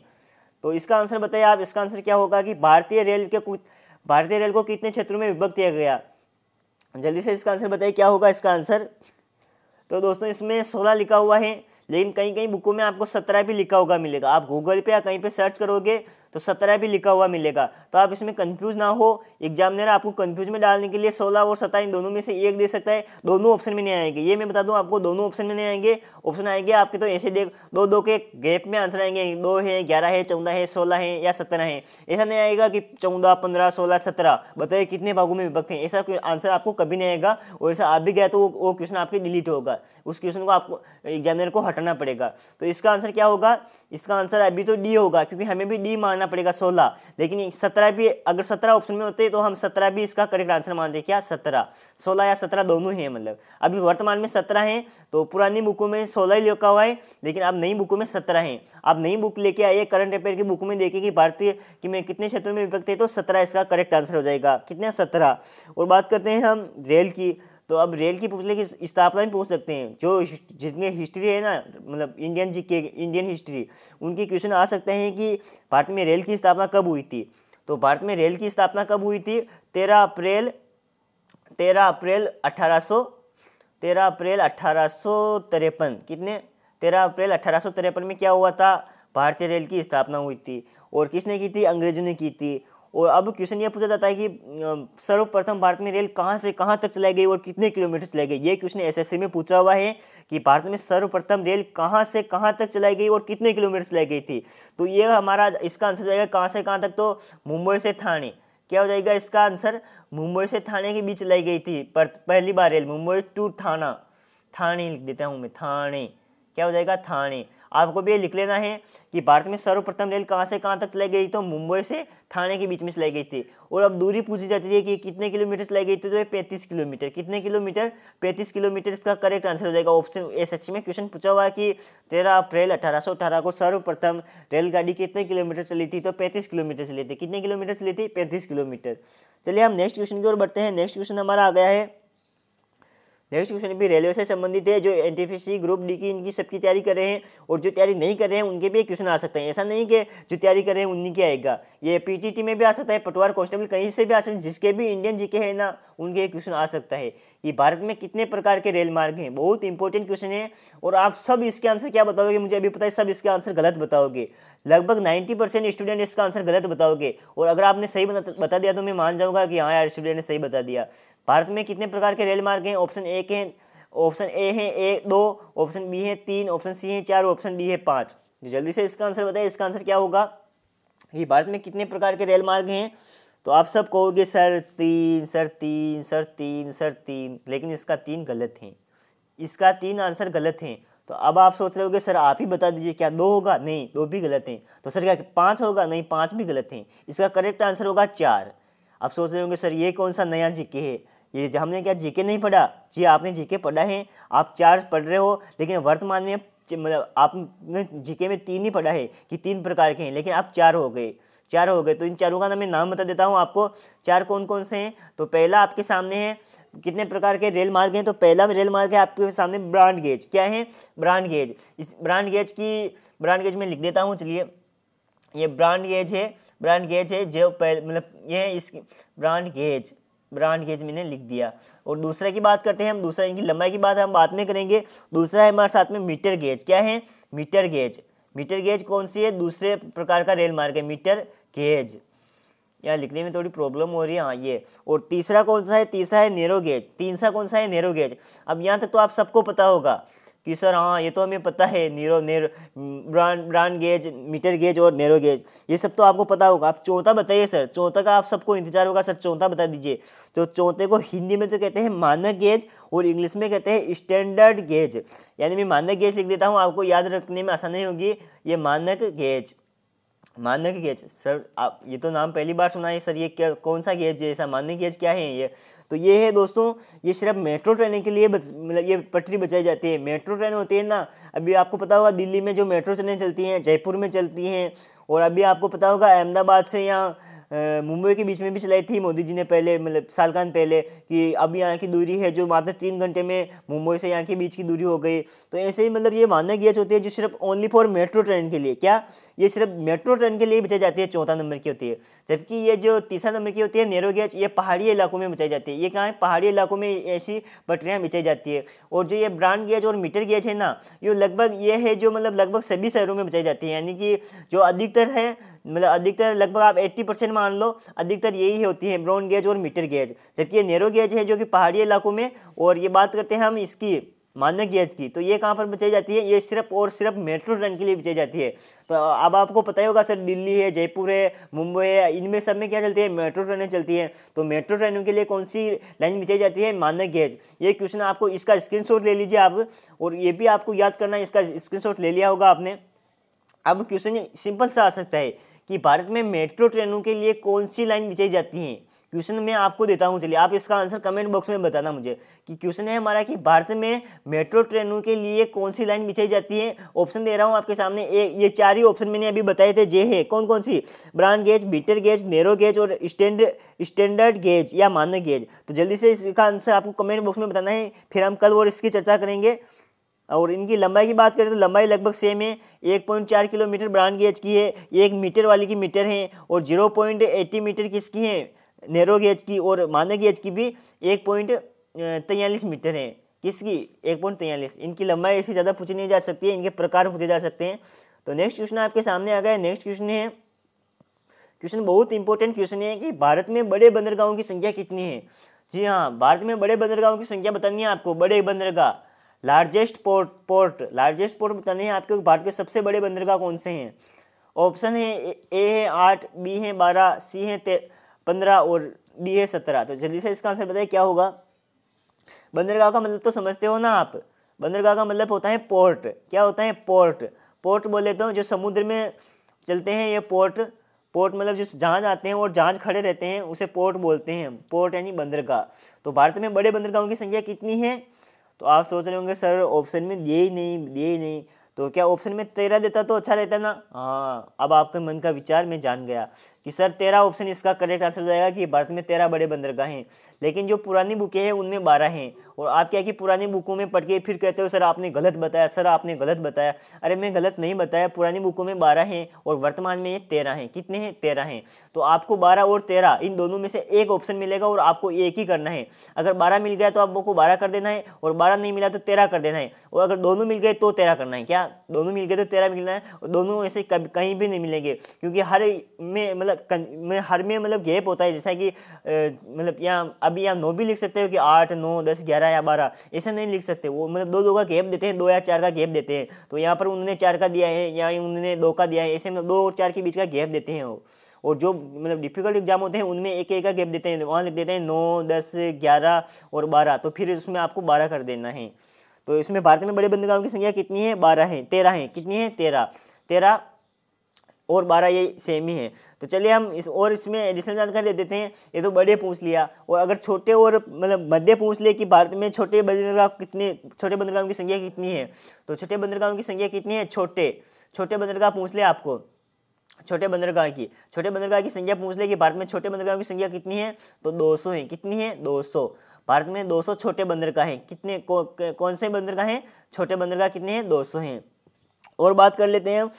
तो इसका आंसर बताइए आप। इसका आंसर क्या होगा कि भारतीय रेल को कितने क्षेत्रों में विभक्त किया गया। जल्दी से इसका आंसर बताइए क्या होगा इसका आंसर। तो दोस्तों इसमें 16 लिखा हुआ है, लेकिन कहीं कहीं बुकों में आपको 17 भी लिखा होगा मिलेगा। आप गूगल पे या कहीं पे सर्च करोगे तो 17 भी लिखा हुआ मिलेगा। तो आप इसमें कंफ्यूज ना हो। एग्जामिनर आपको कंफ्यूज में डालने के लिए 16 और 17 इन दोनों में से एक दे सकता है। दोनों ऑप्शन में नहीं आएंगे, ये मैं बता दूं आपको, दोनों ऑप्शन में नहीं आएंगे। ऑप्शन आएंगे आपके तो ऐसे देख दो के गैप में आंसर आएंगे। 2 है, 11 है, 14 है, 16 है या 17 है। ऐसा नहीं आएगा कि 14, 15, 16, 17 बताइए कितने भागों में विभक्त हैं। ऐसा आंसर आपको कभी नहीं आएगा। और ऐसा आप भी गया तो वो क्वेश्चन आपके डिलीट होगा, उस क्वेश्चन को आपको एग्जामिनर को हटाना पड़ेगा। तो इसका आंसर क्या होगा, इसका आंसर अभी तो डी होगा, क्योंकि हमें भी डी मानना पड़ेगा 16। लेकिन 17 भी, अगर 17 ऑप्शन में होते तो हम 17 भी इसका करेक्ट आंसर मानते। क्या 17, 16 या 17 दोनों हैं। मतलब अभी वर्तमान में 17 हैं, तो पुरानी बुकों में 16 ही लिखा हुआ है, लेकिन अब नई बुकों में 17 हैं। आप नई बुक लेके आइए, करंट अफेयर की बुक में देखिए कि भारतीय कि में कितने क्षेत्रों में विभक्त है, तो 17 इसका करेक्ट आंसर हो जाएगा। कितने, 17। और बात करते हैं हम रेल की। तो अब रेल की पूछने की स्थापना भी पूछ सकते हैं। जो जितने हिस्ट्री है ना, मतलब इंडियन जीके, इंडियन हिस्ट्री, उनके क्वेश्चन आ सकते हैं कि भारत में रेल की स्थापना कब हुई थी। तो भारत में रेल की स्थापना कब हुई थी, 13 अप्रैल 1853। कितने, 13 अप्रैल 1853 में क्या हुआ था, भारतीय रेल की स्थापना हुई थी। और किसने की थी? अंग्रेजों ने की थी। और अब क्वेश्चन ये पूछा जाता है कि सर्वप्रथम भारत में रेल कहाँ से कहाँ तक चलाई गई और कितने किलोमीटर चलाई गई। ये क्वेश्चन एसएससी में पूछा हुआ है कि भारत में सर्वप्रथम रेल कहाँ से कहाँ तक चलाई गई और कितने किलोमीटर चलाई गई थी। तो ये हमारा इसका आंसर जाएगा कहाँ से कहाँ तक, तो मुंबई से थाने। क्या हो जाएगा इसका आंसर? मुंबई से थाने के बीच चलाई गई थी पर पहली बार रेल, मुंबई टू थाना। थाने लिख देता हूँ मैं, थाने। क्या हो जाएगा? थाने। आपको भी ये लिख लेना है कि भारत में सर्वप्रथम रेल कहाँ से कहाँ तक चलाई गई, तो मुंबई से थाने के बीच में चलाई गई थी। और अब दूरी पूछी जाती है कि कितने किलोमीटर चलाई गई थी, तो ये 35 किलोमीटर। कितने किलोमीटर? 35 किलोमीटर इसका करेक्ट आंसर हो जाएगा। ऑप्शन एसएससी में क्वेश्चन पूछा हुआ है कि 13 अप्रैल 1818 को सर्वप्रथम रेलगाड़ी कितने किलोमीटर चली थी, तो 35 किलोमीटर चली थी। कितने किलोमीटर चली थी? 35 किलोमीटर। चलिए हम नेक्स्ट क्वेश्चन की ओर बढ़ते हैं। नेक्स्ट क्वेश्चन हमारा आ गया है, नेक्स्ट क्वेश्चन भी रेलवे से संबंधित है। जो एनटीपीसी ग्रुप डी की इनकी सबकी तैयारी कर रहे हैं और जो तैयारी नहीं कर रहे हैं उनके भी क्वेश्चन आ सकते हैं। ऐसा नहीं कि जो तैयारी कर रहे हैं उन्हीं के आएगा, ये पीटीटी में भी आ सकता है, पटवार कांस्टेबल कहीं से भी आ सकता है। जिसके भी इंडियन जीके है ना उनके क्वेश्चन आ सकता है कि भारत में कितने प्रकार के रेल मार्ग हैं। बहुत इंपॉर्टेंट क्वेश्चन है और आप सब इसके आंसर क्या बताओगे मुझे अभी पता है, सब इसके आंसर गलत बताओगे। लगभग 90% स्टूडेंट इसका आंसर गलत बताओगे और अगर आपने सही बता दिया तो मैं मान जाऊंगा कि हाँ यार स्टूडेंट ने सही बता दिया। भारत में कितने प्रकार के रेल मार्ग हैं? ऑप्शन ए है 2, ऑप्शन बी है 3, ऑप्शन सी है 4, ऑप्शन डी है 5। जल्दी से इसका आंसर बताइए। इसका आंसर क्या होगा कि भारत में कितने प्रकार के रेल मार्ग हैं? तो आप सब कहोगे सर 3, सर 3, सर 3, सर 3, लेकिन इसका 3 गलत है। इसका 3 आंसर गलत हैं। तो अब आप सोच रहे होगे सर आप ही बता दीजिए, क्या 2 होगा? नहीं, 2 भी गलत हैं। तो सर क्या 5 होगा? नहीं, 5 भी गलत हैं। इसका करेक्ट आंसर होगा 4। आप सोच रहे होंगे सर ये कौन सा नया जीके है, ये हमने क्या जीके नहीं पढ़ा? जी आपने जीके पढ़ा है, आप 4 पढ़ रहे हो, लेकिन वर्तमान में मतलब आपने जीके में 3 ही पढ़ा है कि 3 प्रकार के हैं, लेकिन आप 4 हो गए। तो इन चारों का मैं नाम बता देता हूँ आपको। 4 कौन कौन से हैं? तो पहला आपके सामने है कितने प्रकार के रेल मार्ग हैं, तो पहला रेल मार्ग है आपके सामने ब्रॉड गेज। क्या है? Broad gauge. इस ब्रॉड गेज में लिख देता हूँ। चलिए ये ब्रॉड गेज है जो मतलब ये इस ब्रॉड गेज मैंने लिख दिया। और दूसरा की बात करते हैं हम। दूसरा इनकी लंबाई की बात हम बाद में करेंगे। दूसरा है हमारे साथ में मीटर गेज। क्या है? मीटर गेज कौन सी है? दूसरे प्रकार का रेल मार्ग है मीटर गेज। यहाँ लिखने में थोड़ी प्रॉब्लम हो रही है, हाँ ये। और तीसरा कौन सा है? तीसरा है नैरो गेज। कौन सा है? Narrow gauge. अब यहाँ तक तो आप सबको पता होगा कि सर हाँ ये तो हमें पता है, ब्रॉड गेज, मीटर गेज और नैरो गेज, ये सब तो आपको पता होगा। आप चौथा बताइए सर, चौथा का आप सबको इंतजार होगा, सर चौथा बता दीजिए। तो चौथे को हिंदी में तो कहते हैं मानक गेज और इंग्लिश में कहते हैं स्टैंडर्ड गेज। यानी मैं मानक गेज लिख देता हूँ, आपको याद रखने में आसानी होगी। ये मानक गेज सर, आप ये तो नाम पहली बार सुना है सर, ये क्या कौन सा गेज है ऐसा? मानक गेज क्या है ये? तो ये है दोस्तों, ये सिर्फ मेट्रो ट्रेन के लिए मतलब ये पटरी बचाई जाती है। मेट्रो ट्रेन होती है ना, अभी आपको पता होगा दिल्ली में जो मेट्रो ट्रेनें चलती हैं, जयपुर में चलती हैं, और अभी आपको पता होगा अहमदाबाद से यहाँ मुंबई के बीच में भी चलाई थी मोदी जी ने पहले, मतलब सालखान पहले, कि अब यहाँ की दूरी है जो मात्र 3 घंटे में मुंबई से यहाँ के बीच की दूरी हो गई। तो ऐसे ही मतलब ये मानक गेज होती है जो सिर्फ ओनली फॉर मेट्रो ट्रेन के लिए, क्या ये सिर्फ मेट्रो ट्रेन के लिए बचाई जाती है, चौथा नंबर की होती है। जबकि ये जो तीसरा नंबर की होती है नैरो गेज, ये पहाड़ी इलाकों में बचाई जाती है। ये कहाँ है? पहाड़ी इलाकों में ऐसी पटरियाँ बिछाई जाती है। और जो ये ब्रॉड गेज और मीटर गेज है ना, ये लगभग ये है जो मतलब लगभग सभी शहरों में बचाई जाती है। यानी कि जो अधिकतर है, मतलब अधिकतर लगभग आप 80% मान लो, अधिकतर यही होती है ब्रॉड गेज और मीटर गेज। जबकि ये नैरो गेज है जो कि पहाड़ी इलाकों में। और ये बात करते हैं हम इसकी मानक गेज की, तो ये कहाँ पर बचाई जाती है? ये सिर्फ और सिर्फ मेट्रो ट्रेन के लिए बचाई जाती है। तो अब आपको पता ही होगा सर, दिल्ली है, जयपुर है, मुंबई है, इनमें सब में क्या चलती है? मेट्रो ट्रेनें चलती हैं। तो मेट्रो ट्रेनों के लिए कौन सी लाइन बचाई जाती है? मानक गेज। ये क्वेश्चन आपको, इसका स्क्रीनशॉट ले लीजिए आप, और ये भी आपको याद करना है, इसका स्क्रीनशॉट ले लिया होगा आपने। अब क्वेश्चन सिंपल सा आ सकता है कि भारत में मेट्रो ट्रेनों के लिए कौन सी लाइन बिछाई जाती है। क्वेश्चन मैं आपको देता हूं, चलिए आप इसका आंसर कमेंट बॉक्स में बताना मुझे कि क्वेश्चन है हमारा कि भारत में मेट्रो ट्रेनों के लिए कौन सी लाइन बिछाई जाती है। ऑप्शन दे रहा हूं आपके सामने, ये 4 ही ऑप्शन मैंने अभी बताए थे, जे है कौन कौन सी? Broad gauge, metre gauge, narrow gauge और स्टैंडर्ड गेज या मानक गेज। तो जल्दी से इसका आंसर आपको कमेंट बॉक्स में बताना है, फिर हम कल और इसकी चर्चा करेंगे। और इनकी लंबाई की बात करें तो लंबाई लगभग सेम है, 1.4 किलोमीटर ब्रॉड गेज की है, 1 मीटर वाली की मीटर है, और 0.80 मीटर किसकी है? नैरो गेज की। और मानक गेज की भी 1.43 मीटर है। किसकी? 1.43। इनकी लंबाई ऐसी ज़्यादा पूछी नहीं जा सकती है, इनके प्रकार पूछे जा सकते हैं। तो नेक्स्ट क्वेश्चन आपके सामने आ गया। नेक्स्ट क्वेश्चन है, क्वेश्चन बहुत इंपॉर्टेंट क्वेश्चन है कि भारत में बड़े बंदरगाहों की संख्या कितनी है। जी हाँ, भारत में बड़े बंदरगाहों की संख्या बतानी है आपको। बड़े बंदरगाह, लार्जेस्ट लार्जेस्ट पोर्ट बताने हैं आपको। भारत के सबसे बड़े बंदरगाह कौन से हैं? ऑप्शन है ए है 8, बी है 12, सी है 15 और डी है 17। तो जल्दी से इसका आंसर बताइए क्या होगा। बंदरगाह का मतलब तो समझते हो ना आप। बंदरगाह का मतलब होता है पोर्ट। क्या होता है? पोर्ट। पोर्ट बोले तो जो समुद्र में चलते हैं ये पोर्ट। पोर्ट मतलब जो जहाज आते हैं और जहाज खड़े रहते हैं उसे पोर्ट बोलते हैं। पोर्ट यानी बंदरगाह। तो भारत में बड़े बंदरगाहों की संख्या कितनी है? तो आप सोच रहे होंगे सर ऑप्शन में दिए ही नहीं। तो क्या ऑप्शन में 13 देता तो अच्छा रहता ना। हाँ, अब आपके मन का विचार मैं जान गया कि सर 13 ऑप्शन इसका करेक्ट आंसर हो जाएगा कि भारत में 13 बड़े बंदरगाह हैं। लेकिन जो पुरानी बुकें हैं उनमें 12 हैं। और आप क्या कि पुरानी बुकों में पढ़ के फिर कहते हो सर आपने गलत बताया, सर आपने गलत बताया। अरे मैं गलत नहीं बताया, पुरानी बुकों में 12 हैं और वर्तमान में ये 13 हैं। कितने हैं? 13 हैं। तो आपको 12 और 13 इन दोनों में से एक ऑप्शन मिलेगा और आपको एक ही करना है। अगर 12 मिल गया तो आपको 12 कर देना है और 12 नहीं मिला तो 13 कर देना है। और अगर दोनों मिल गए तो 13 करना है। क्या दोनों मिल गए तो 13 मिलना है? और दोनों ऐसे कहीं भी नहीं मिलेंगे क्योंकि हर में मतलब गैप होता है। जैसा कि मतलब यहाँ अभी यहाँ 9 भी लिख सकते हो कि 8, 9, 10, 11 या 12, ऐसा नहीं लिख सकते। वो मतलब 2 का गैप देते हैं, 2 या 4 का गैप देते हैं। तो यहाँ पर उन्होंने 4 का दिया है या उन्होंने 2 का दिया है, ऐसे मतलब 2 और 4 के बीच का गैप देते हैं वो। और जो मतलब डिफिकल्ट एग्जाम होते हैं उनमें एक का गैप देते हैं। वहाँ लिख देते हैं 9, 10, 11 और 12। तो फिर इसमें आपको 12 कर देना है। तो इसमें भारत में बड़े बंदरगाहों की संख्या कितनी है? 12 है। 13 है। कितनी है? 13 और 12 ये सेम ही है। तो चलिए हम इसमें एडिशनल जानकारी दे देते हैं। ये तो बड़े पूछ लिया, और अगर छोटे और मतलब मध्य पूछ ले कि भारत में छोटे बंदरगाहों की संख्या कितनी है। तो छोटे बंदरगाहों की संख्या कितनी है? छोटे बंदरगाह पूछ ले आपको। छोटे बंदरगाह की संख्या पूछ ले कि भारत में छोटे बंदरगाहों की संख्या कितनी है। तो 200 है। कितनी है? 200। भारत में 200 छोटे बंदरगाह हैं। कितने कौन से बंदरगाह हैं? छोटे बंदरगाह कितने हैं? 200 हैं। और बात कर लेते हैं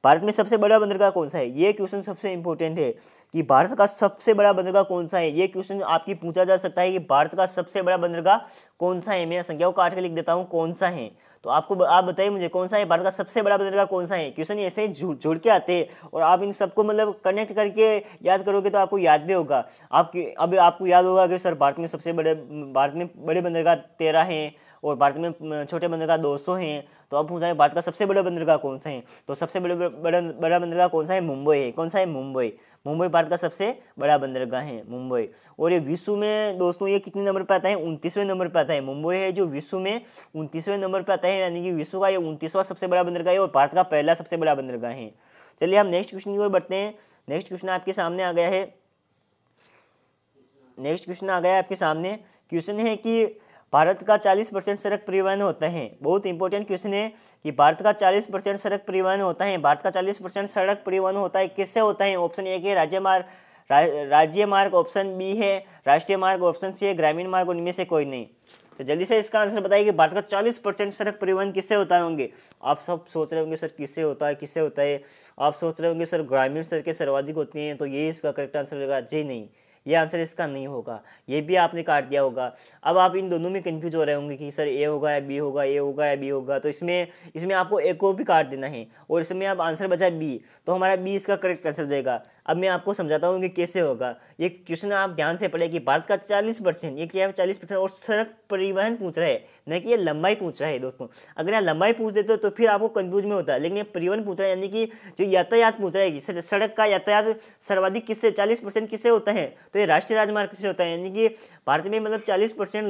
भारत में सबसे बड़ा बंदरगाह कौन सा है। ये क्वेश्चन सबसे इंपॉर्टेंट है कि भारत का सबसे बड़ा बंदरगाह कौन सा है। ये क्वेश्चन आपकी पूछा जा सकता है कि भारत का सबसे बड़ा बंदरगाह कौन सा है। मैं संख्याओं काट के लिख देता हूँ कौन सा है। तो आप बताइए मुझे कौन सा है भारत का सबसे बड़ा बंदरगाह कौन सा है। क्वेश्चन ऐसे जुड़ के आते हैं और आप इन सबको मतलब कनेक्ट करके याद करोगे तो आपको याद भी होगा। अब आपको याद होगा कि सर भारत में बड़े बंदरगाह 13 हैं और भारत में छोटे बंदरगाह 200 हैं। तो अब पूछा है भारत का सबसे बड़ा बंदरगाह कौन सा है। तो सबसे बड़ा बंदरगाह कौन सा है? मुंबई है। कौन सा है? मुंबई भारत का सबसे बड़ा बंदरगाह है, मुंबई। और ये विश्व में दोस्तों ये कितने नंबर पर आता है? 29वें नंबर पर आता है। मुंबई है जो विश्व में 29वें नंबर पर आता है, यानी कि विश्व का ये 29वां सबसे बड़ा बंदरगाह है और भारत का पहला सबसे बड़ा बंदरगाह है। चलिए हम नेक्स्ट क्वेश्चन की ओर बढ़ते हैं। नेक्स्ट क्वेश्चन आपके सामने आ गया है। क्वेश्चन है कि भारत का 40% सड़क परिवहन होता है। बहुत इंपॉर्टेंट क्वेश्चन है कि भारत का 40% सड़क परिवहन होता है। भारत का 40% सड़क परिवहन होता है, किससे होता है? ऑप्शन ए है राज्य मार्ग, ऑप्शन बी है राष्ट्रीय मार्ग, ऑप्शन सी है ग्रामीण मार्ग, उनमें से कोई नहीं। तो जल्दी से इसका आंसर बताइए कि भारत का 40% सड़क परिवहन किससे होता होंगे। आप सब सोच रहे होंगे सर किससे होता है। आप सोच रहे होंगे सर ग्रामीण सड़कें सर्वाधिक होती हैं, तो ये इसका करेक्ट आंसर होगा। जी नहीं, ये आंसर इसका नहीं होगा। ये भी आपने काट दिया होगा। अब आप इन दोनों में कंफ्यूज हो रहे होंगे कि सर ए होगा या बी होगा, ए होगा या बी होगा। तो इसमें आपको ए को भी काट देना है और इसमें अब आंसर बचा बी, तो हमारा बी इसका करेक्ट आंसर हो जाएगा। अब मैं आपको समझाता हूँ कि कैसे होगा। ये क्वेश्चन आप ध्यान से पढ़े कि भारत का 40%, ये क्या है 40% और सड़क परिवहन पूछ रहा है, न कि ये लंबाई पूछ रहा है। दोस्तों अगर यहाँ लंबाई पूछ देते तो फिर आपको कंफ्यूज में होता है, लेकिन ये परिवहन पूछ रहा है, यानी कि जो यातायात पूछ रहा है, सड़क का यातायात सर्वाधिक किससे 40% किससे होता है। तो ये राष्ट्रीय राजमार्ग से होता है, यानी कि भारत में मतलब 40%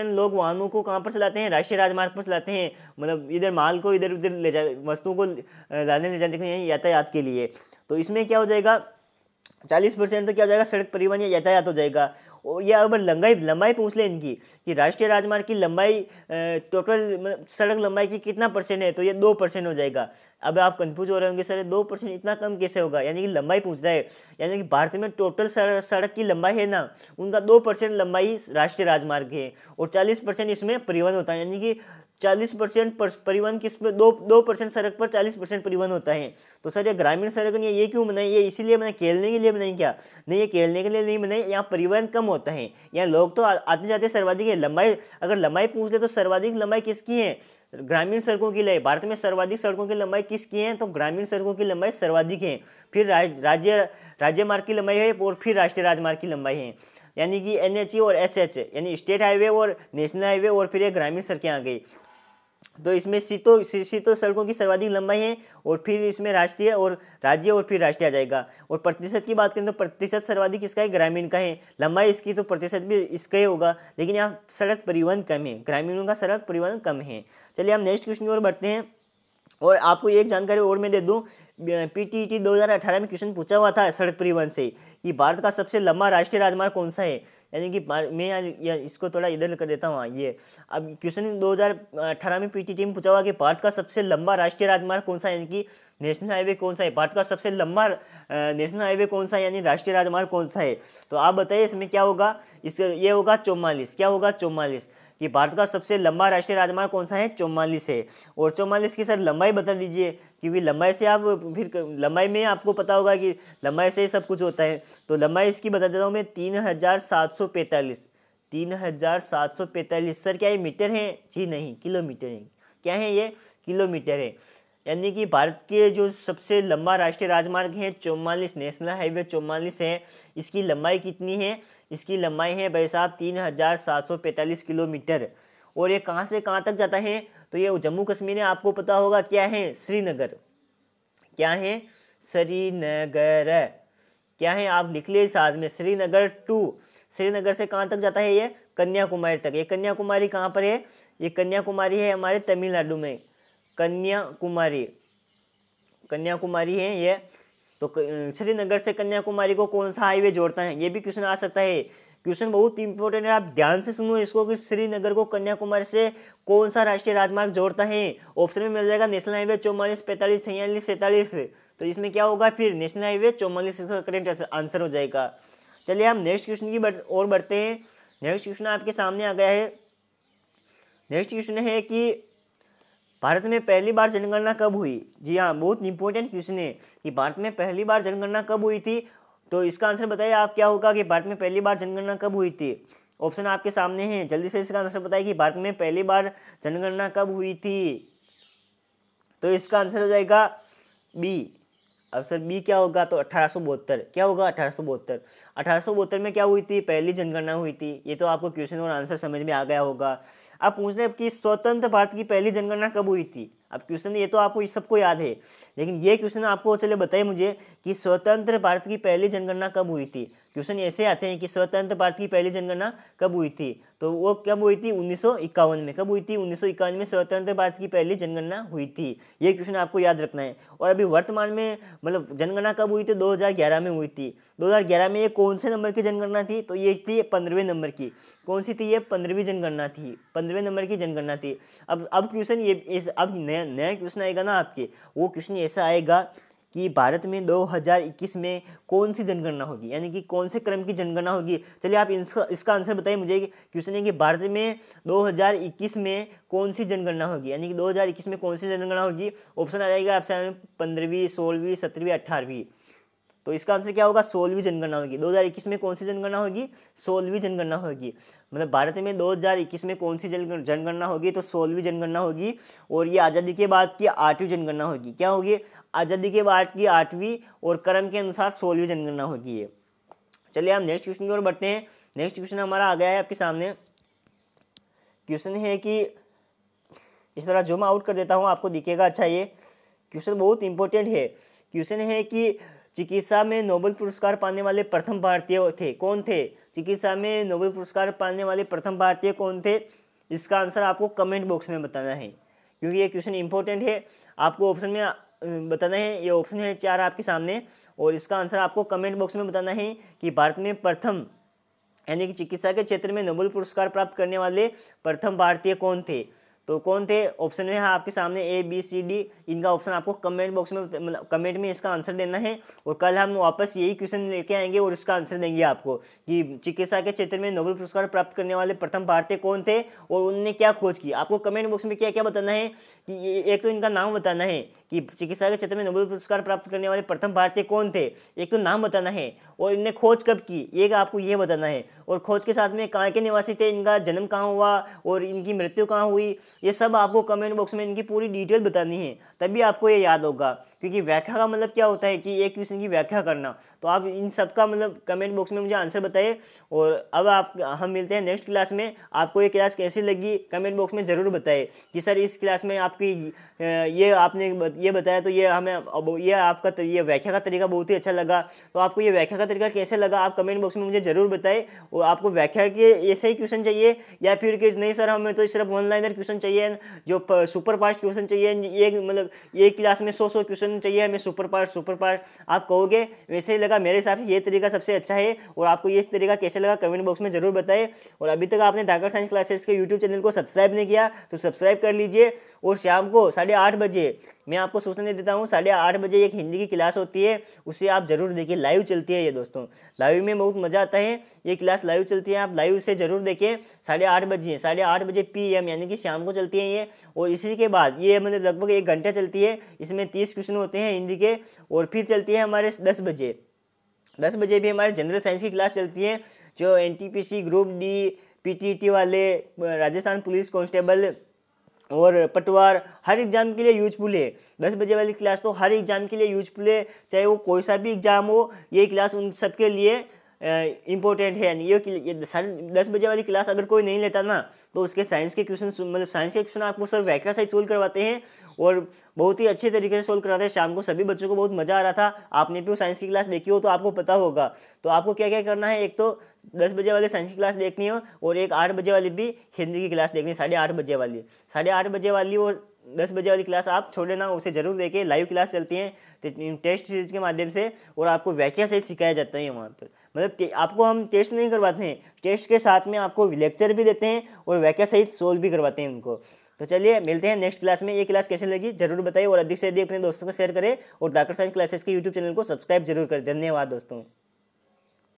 लोग वाहनों को कहाँ पर चलाते हैं? राष्ट्रीय राजमार्ग पर चलाते हैं। मतलब इधर माल को इधर उधर ले जा वस्तुओं को लाने ले जाने के लिए यातायात के लिए। तो इसमें क्या हो जाएगा 40% तो क्या हो जाएगा? सड़क परिवहन या यातायात हो जाएगा। और या अगर लंबाई पूछ ले इनकी कि राष्ट्रीय राजमार्ग की लंबाई टोटल सड़क लंबाई की कितना % है, तो ये 2% हो जाएगा। अब आप कंफ्यूज हो रहे होंगे सर 2% इतना कम कैसे होगा, यानी कि लंबाई पूछ रहा है, यानी कि भारत में टोटल सड़क की लंबाई है ना, उनका 2% लंबाई राष्ट्रीय राजमार्ग है और 40% इसमें परिवहन होता है, यानी कि 40% परिवहन किस पे 2% सड़क पर 40% परिवहन होता है। तो सर ये ग्रामीण सड़क नहीं है, ये क्यों बनाई? ये इसीलिए बनाई, खेलने के लिए बनाई क्या? नहीं, ये खेलने के लिए नहीं बनाई, यहाँ परिवहन कम होता है, यहाँ लोग तो आते जाते सर्वाधिक है। अगर लंबाई पूछ ले तो सर्वाधिक लंबाई किसकी है? ग्रामीण सड़कों की लंबाई, भारत में सर्वाधिक सड़कों की लंबाई किसकी है, तो ग्रामीण सड़कों की लंबाई सर्वाधिक है। फिर राज्य मार्ग की लंबाई है और फिर राष्ट्रीय राजमार्ग की लंबाई है, यानी कि NH और SH, यानी स्टेट हाईवे और नेशनल हाईवे और फिर ये ग्रामीण सड़कें आ गई। तो इसमें शीतो सड़कों की सर्वाधिक लंबाई है और फिर इसमें राष्ट्रीय और राज्य और फिर राष्ट्रीय आ जाएगा। और प्रतिशत की बात करें तो प्रतिशत सर्वाधिक इसका है, ग्रामीण का है। लंबाई इसकी तो प्रतिशत भी इसका ही होगा, लेकिन यहाँ सड़क परिवहन कम है, ग्रामीणों का सड़क परिवहन कम है। चलिए हम नेक्स्ट क्वेश्चन की ओर बढ़ते हैं। और आपको एक जानकारी और मैं दे दूं, PTET 2018 में क्वेश्चन पूछा हुआ था सड़क परिवहन से कि भारत का सबसे लंबा राष्ट्रीय राजमार्ग कौन सा है, यानी कि मैं इसको थोड़ा इधर कर देता हूँ। ये अब क्वेश्चन 2018 में PTET में पूछा हुआ कि भारत का सबसे लंबा राष्ट्रीय राजमार्ग कौन सा है, यानी कि नेशनल हाईवे कौन सा है, भारत का सबसे लंबा नेशनल हाईवे कौन सा है, यानी राष्ट्रीय राजमार्ग कौन सा है। तो आप बताइए इसमें क्या होगा, ये होगा 44। क्या होगा, 44, कि भारत का सबसे लंबा राष्ट्रीय राजमार्ग कौन सा है, 44 है। और 44 की सर लंबाई बता दीजिए, क्योंकि लंबाई से आप फिर लंबाई में आपको पता होगा कि लंबाई से सब कुछ होता है। तो लंबाई इसकी बता देता हूँ मैं, 3745। 3745 सर क्या ये मीटर है, जी नहीं, किलोमीटर है। क्या है ये, किलोमीटर है। यानी कि भारत के जो सबसे लंबा राष्ट्रीय राजमार्ग है 44, नेशनल हाईवे 44 है। इसकी लंबाई कितनी है, इसकी लंबाई है भाई साहब 3745 किलोमीटर। और ये कहाँ से कहाँ तक जाता है, तो ये जम्मू कश्मीर है, आपको पता होगा क्या है, श्रीनगर। क्या है, श्रीनगर। क्या है, आप लिख लिए साथ में, श्रीनगर टू। श्रीनगर से कहाँ तक जाता है ये, कन्याकुमारी तक। ये कन्याकुमारी कहाँ पर है, ये कन्याकुमारी है हमारे तमिलनाडु में, कन्याकुमारी है ये। तो श्रीनगर से कन्याकुमारी को कौन सा हाईवे जोड़ता है, ये भी क्वेश्चन आ सकता है। क्वेश्चन बहुत इंपॉर्टेंट है, आप ध्यान से सुनो इसको कि श्रीनगर को कन्याकुमारी से कौन सा राष्ट्रीय राजमार्ग जोड़ता है। ऑप्शन में मिल जाएगा नेशनल हाईवे 44, 45, 46, 47। तो इसमें क्या होगा फिर, नेशनल हाईवे 44 इसका करेक्ट आंसर हो जाएगा। चलिए हम नेक्स्ट क्वेश्चन की ओर बढ़ते हैं। नेक्स्ट क्वेश्चन आपके सामने आ गया है। नेक्स्ट क्वेश्चन है कि भारत में पहली बार जनगणना कब हुई। जी हाँ, बहुत इंपॉर्टेंट क्वेश्चन है कि भारत में पहली बार जनगणना कब हुई थी। तो इसका आंसर बताइए आप, क्या होगा कि भारत में पहली बार जनगणना कब हुई थी। ऑप्शन आपके सामने हैं, जल्दी से इसका आंसर बताइए कि भारत में पहली बार जनगणना कब हुई थी। तो इसका आंसर हो जाएगा बी, ऑप्शन बी। क्या होगा, तो 1872। क्या होगा, 1872। 1872 में क्या हुई थी, पहली जनगणना हुई थी। ये तो आपको क्वेश्चन और आंसर समझ में आ गया होगा। अब पूछ रहे हैं कि स्वतंत्र भारत की पहली जनगणना कब हुई थी। अब क्वेश्चन ये तो आपको सबको याद है, लेकिन ये क्वेश्चन आपको चले बताइए मुझे कि स्वतंत्र भारत की पहली जनगणना कब हुई थी। क्वेश्चन ऐसे आते हैं कि स्वतंत्र भारत की पहली जनगणना कब हुई थी, तो वो कब हुई थी, 1951 में। कब हुई थी, 1951 में स्वतंत्र भारत की पहली जनगणना हुई थी। ये क्वेश्चन आपको याद रखना है। और अभी वर्तमान में मतलब जनगणना कब हुई थी, 2011 में हुई थी। 2011 में ये कौन से नंबर की जनगणना थी, तो ये थी 15वें नंबर की। कौन सी थी, ये 15वीं जनगणना थी, 15वें नंबर की जनगणना थी। अब क्वेश्चन ये अब नया क्वेश्चन आएगा ना आपके, वो क्वेश्चन ऐसा आएगा कि भारत में 2021 में कौन सी जनगणना होगी, यानी कि कौन से क्रम की जनगणना होगी। चलिए आप इसका आंसर बताइए मुझे। क्वेश्चन है कि भारत में 2021 में कौन सी जनगणना होगी, यानी कि 2021 में कौन सी जनगणना होगी। ऑप्शन आ जाएगा आपसे 15वीं, 16वीं, 17वीं, 18वीं। तो इसका आंसर क्या होगा, 16वीं जनगणना होगी। 2021 में कौन सी जनगणना होगी, 16वीं जनगणना होगी। मतलब भारत में 2021 में कौन सी जनगणना होगी, तो 16वीं जनगणना होगी। और ये आज़ादी के बाद की 8वीं जनगणना होगी। क्या होगी, आज़ादी के बाद की 8वीं और क्रम के अनुसार 16वीं जनगणना होगी ये। चलिए हम नेक्स्ट क्वेश्चन की ओर बढ़ते हैं। नेक्स्ट क्वेश्चन हमारा आ गया है आपके सामने। क्वेश्चन है कि इस तरह जूम आउट कर देता हूँ, आपको दिखेगा अच्छा। ये क्वेश्चन बहुत इंपॉर्टेंट है। क्वेश्चन है कि चिकित्सा में नोबेल पुरस्कार पाने वाले प्रथम भारतीय थे, कौन थे। चिकित्सा में नोबेल पुरस्कार पाने वाले प्रथम भारतीय कौन थे। इसका आंसर आपको कमेंट बॉक्स में बताना है, क्योंकि ये क्वेश्चन इंपॉर्टेंट है। आपको ऑप्शन में बताना है, ये ऑप्शन है 4 आपके सामने, और इसका आंसर आपको कमेंट बॉक्स में बताना है कि भारत में प्रथम, यानी कि चिकित्सा के क्षेत्र में नोबेल पुरस्कार प्राप्त करने वाले प्रथम भारतीय कौन थे। तो कौन थे, ऑप्शन में है आपके सामने A, B, C, D। इनका ऑप्शन आपको कमेंट बॉक्स में, मतलब कमेंट में इसका आंसर देना है। और कल हम वापस यही क्वेश्चन लेके आएंगे और इसका आंसर देंगे आपको कि चिकित्सा के क्षेत्र में नोबेल पुरस्कार प्राप्त करने वाले प्रथम भारतीय कौन थे और उन्होंने क्या खोज की। आपको कमेंट बॉक्स में क्या क्या बताना है कि एक तो इनका नाम बताना है कि चिकित्सा के क्षेत्र में नोबेल पुरस्कार प्राप्त करने वाले प्रथम भारतीय कौन थे। एक तो नाम बताना है और इनने खोज कब की ये आपको ये बताना है, और खोज के साथ में कहाँ के निवासी थे, इनका जन्म कहाँ हुआ और इनकी मृत्यु कहाँ हुई, ये सब आपको कमेंट बॉक्स में इनकी पूरी डिटेल बतानी है, तभी आपको ये याद होगा। क्योंकि व्याख्या का मतलब क्या होता है कि एक क्वेश्चन की व्याख्या करना। तो आप इन सब का मतलब कमेंट बॉक्स में मुझे आंसर बताइए। और अब हम मिलते हैं नेक्स्ट क्लास में। आपको ये क्लास कैसी लगी कमेंट बॉक्स में ज़रूर बताइए कि सर इस क्लास में आपकी ये आपने ये बताया तो ये हमें ये आपका ये व्याख्या का तरीका बहुत ही अच्छा लगा। तो आपको ये व्याख्या का तरीका कैसे लगा आप कमेंट बॉक्स में मुझे ज़रूर बताएं। और आपको व्याख्या के ऐसे ही क्वेश्चन चाहिए या फिर कि नहीं सर हमें तो सिर्फ वन लाइनर क्वेश्चन चाहिए, जो सुपर फास्ट क्वेश्चन चाहिए, ये मतलब एक क्लास में 100 क्वेश्चन चाहिए हमें सुपर फास्ट आप कहोगे वैसे ही लगा। मेरे हिसाब से ये तरीका सबसे अच्छा है। और आपको ये तरीका कैसे लगा कमेंट बॉक्स में ज़रूर बताएं। और अभी तक आपने धाकड़ साइंस क्लासेस के यूट्यूब चैनल को सब्सक्राइब नहीं किया तो सब्सक्राइब कर लीजिए। और शाम को 8:30 बजे मैं आपको सूचना दे देता हूँ, 8:30 बजे एक हिंदी की क्लास होती है, उसे आप जरूर देखिए। लाइव चलती है ये दोस्तों, लाइव में बहुत मज़ा आता है। ये क्लास लाइव चलती है, आप लाइव से ज़रूर देखें। 8:30 बजे PM यानी कि शाम को चलती है ये। और इसी के बाद ये मतलब लगभग 1 घंटा चलती है, इसमें 30 क्वेश्चन होते हैं हिंदी के। और फिर चलती है हमारे 10 बजे भी हमारे जनरल साइंस की क्लास चलती है, जो NTPC ग्रुप D PTT वाले, राजस्थान पुलिस कांस्टेबल और पटवार हर एग्जाम के लिए यूजफुल है। 10 बजे वाली क्लास तो हर एग्जाम के लिए यूजफुल है, चाहे वो कोई सा भी एग्जाम हो, ये क्लास उन सब के लिए इम्पोर्टेंट है। यानी ये 10 बजे वाली क्लास अगर कोई नहीं लेता ना तो उसके साइंस के क्वेश्चन मतलब साइंस के क्वेश्चन आपको सर व्याख्या सहित सोल्व करवाते हैं और बहुत ही अच्छे तरीके से सोल्व करवाते हैं। शाम को सभी बच्चों को बहुत मज़ा आ रहा था। आपने भी वो साइंस की क्लास देखी हो तो आपको पता होगा। तो आपको क्या क्या करना है, एक तो 10 बजे वाली साइंस की क्लास देखनी हो और एक 8 बजे वाली भी हिंदी की क्लास देखनी है, 8:30 बजे वाली। 8:30 बजे वाली और 10 बजे वाली क्लास आप छोड़े ना, उसे ज़रूर देखें। लाइव क्लास चलती हैं टेस्ट सीरीज के माध्यम से और आपको व्याख्या सहित सिखाया जाता है वहाँ पर। मतलब आपको हम टेस्ट नहीं करवाते हैं, टेस्ट के साथ में आपको लेक्चर भी देते हैं और व्याख्या सहित सोल्व भी करवाते हैं उनको। तो चलिए मिलते हैं नेक्स्ट क्लास में। ये क्लास कैसे लगी जरूर बताइए और अधिक से अधिक अपने दोस्तों को शेयर करें और धाकड़ साइंस क्लासेस के यूट्यूब चैनल को सब्सक्राइब जरूर करें। धन्यवाद दोस्तों।